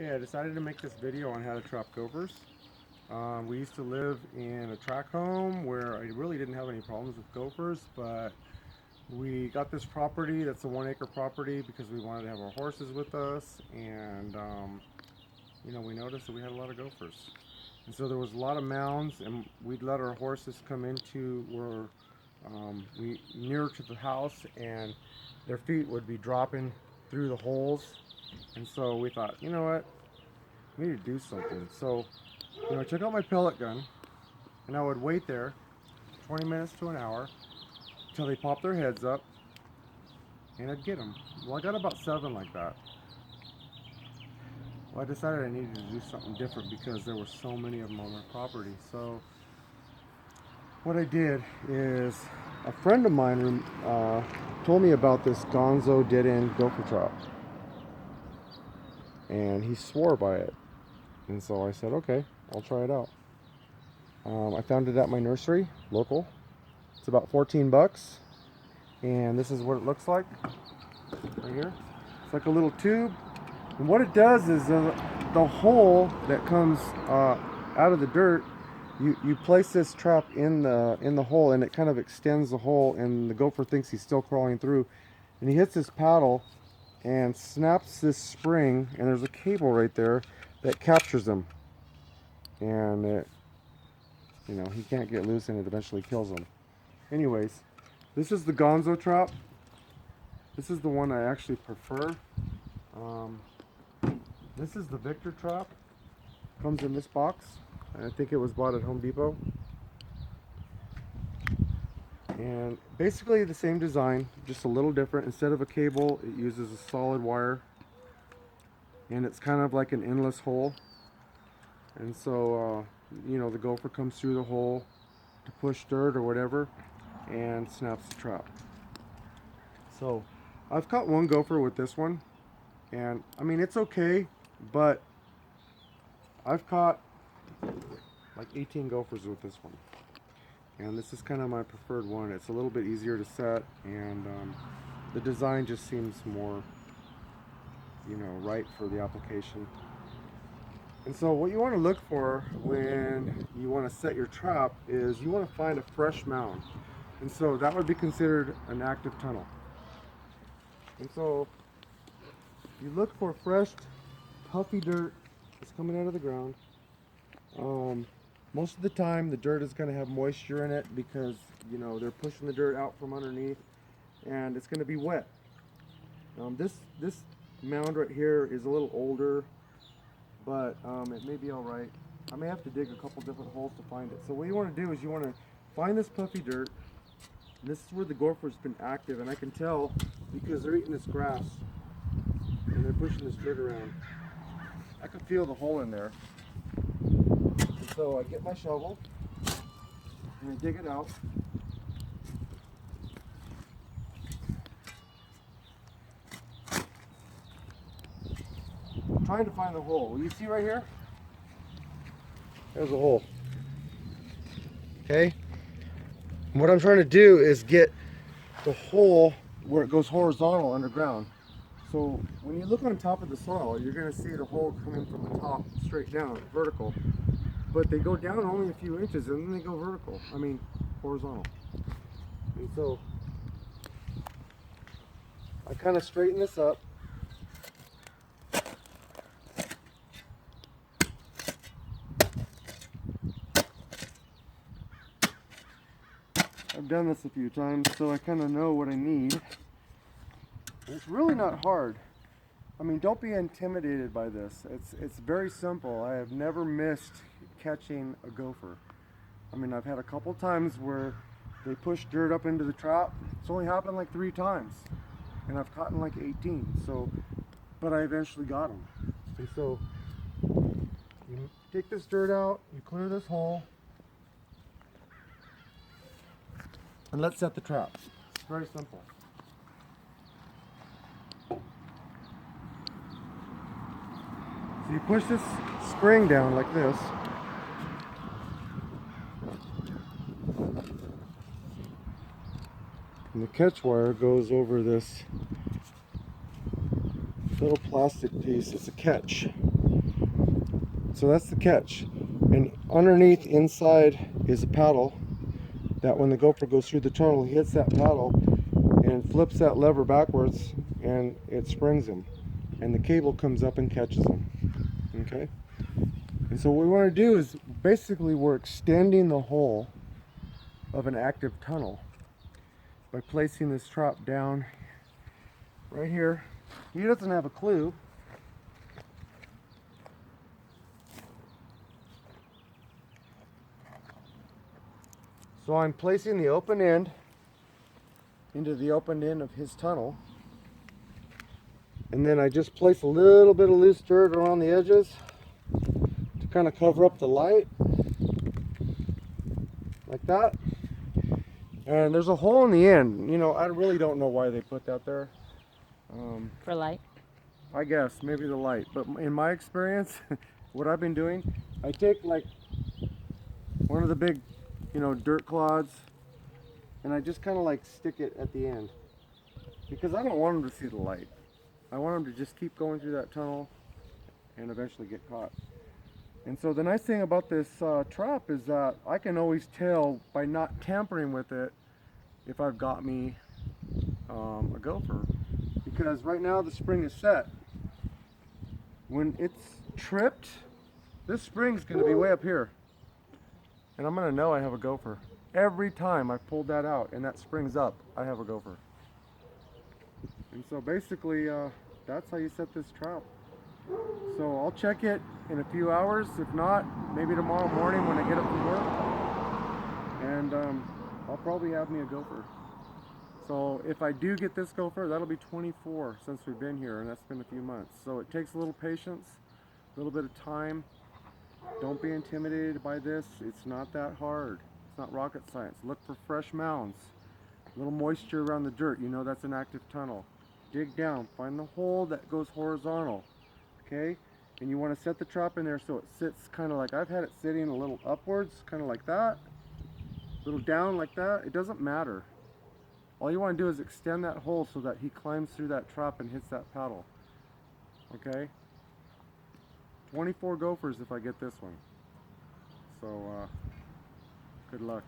Okay, I decided to make this video on how to trap gophers. We used to live in a tract home where I really didn't have any problems with gophers, but we got this property that's a 1 acre property because we wanted to have our horses with us, and we noticed that we had a lot of gophers. And so there was a lot of mounds, and we'd let our horses come into where we near to the house, and their feet would be dropping through the holes. And so we thought, you know what, we need to do something. So, I took out my pellet gun and I would wait there 20 minutes to an hour until they popped their heads up, and I'd get them. Well, I got about 7 like that. Well, I decided I needed to do something different because there were so many of them on my property. So what I did is, a friend of mine told me about this gonzo dead-end gopher trap, and he swore by it. And so I said, okay, I'll try it out. I found it at my nursery, local. It's about 14 bucks. And this is what it looks like right here. It's like a little tube. And what it does is the hole that comes out of the dirt, you place this trap in the hole, and it kind of extends the hole, and the gopher thinks he's still crawling through. And he hits his paddle and snaps this spring, and there's a cable right there that captures him. And he can't get loose, and it eventually kills him. Anyways, this is the gonzo trap. This is the one I actually prefer. This is the Victor trap. Comes in this box. I think it was bought at Home Depot. And basically the same design, just a little different. Instead of a cable, it uses a solid wire. And it's kind of like an endless hole. And so, the gopher comes through the hole to push dirt or whatever and snaps the trap. So I've caught one gopher with this one, and I mean, it's okay, but I've caught like 18 gophers with this one, and this is kind of my preferred one. It's a little bit easier to set, and the design just seems more right for the application. And so what you want to look for when you want to set your trap is you want to find a fresh mound. And so that would be considered an active tunnel. And so you look for fresh, puffy dirt that's coming out of the ground. Most of the time the dirt is going to have moisture in it because they're pushing the dirt out from underneath, and it's going to be wet. This mound right here is a little older, but it may be all right. I may have to dig a couple different holes to find it. So what you want to do is you want to find this puffy dirt. And this is where the gopher's been active, and I can tell because they're eating this grass and they're pushing this dirt around. I can feel the hole in there. And so I get my shovel and I dig it out. I'm trying to find the hole. Will you see right here? There's a hole. Okay? And what I'm trying to do is get the hole where it goes horizontal underground. So when you look on top of the soil, you're going to see the hole coming from the top straight down, vertical. But they go down only a few inches and then they go vertical. I mean, horizontal. And so I kind of straighten this up. I've done this a few times, so I kind of know what I need. It's really not hard. I mean, don't be intimidated by this. It's very simple. I have never missed catching a gopher. I mean, I've had a couple times where they push dirt up into the trap. It's only happened like 3 times, and I've caught like 18. So, but I eventually got them. And so, you take this dirt out, you clear this hole, and let's set the trap. It's very simple. So you push this spring down like this. And the catch wire goes over this little plastic piece. It's a catch. So that's the catch. And underneath, inside, is a paddle that when the gopher goes through the tunnel, he hits that paddle and flips that lever backwards, and it springs him. And the cable comes up and catches him. Okay? And so what we want to do is, basically, we're extending the hole of an active tunnel by placing this trap down right here. He doesn't have a clue. So I'm placing the open end into the open end of his tunnel. And then I just place a little bit of loose dirt around the edges to kind of cover up the light. Like that. And there's a hole in the end. You know, I really don't know why they put that there. For light? I guess, maybe the light. But in my experience, what I've been doing, I take like one of the big, you know, dirt clods, and I just kind of like stick it at the end. Because I don't want them to see the light. I want them to just keep going through that tunnel and eventually get caught. And so the nice thing about this trap is that I can always tell by not tampering with it if I've got me a gopher. Because right now the spring is set. When it's tripped, this spring's going to be way up here. And I'm going to know I have a gopher. Every time I pulled that out and that spring's up, I have a gopher. And so basically, that's how you set this trap. So I'll check it in a few hours. If not, maybe tomorrow morning when I get up from work. And I'll probably have me a gopher. So if I do get this gopher, that'll be 24 since we've been here, and that's been a few months. So it takes a little patience, a little bit of time. Don't be intimidated by this. It's not that hard. It's not rocket science. Look for fresh mounds, a little moisture around the dirt. You know that's an active tunnel. Dig down, find the hole that goes horizontal, okay? And you want to set the trap in there so it sits kind of like, I've had it sitting a little upwards, kind of like that, a little down like that. It doesn't matter. All you want to do is extend that hole so that he climbs through that trap and hits that paddle. Okay? 24 gophers if I get this one. So, good luck.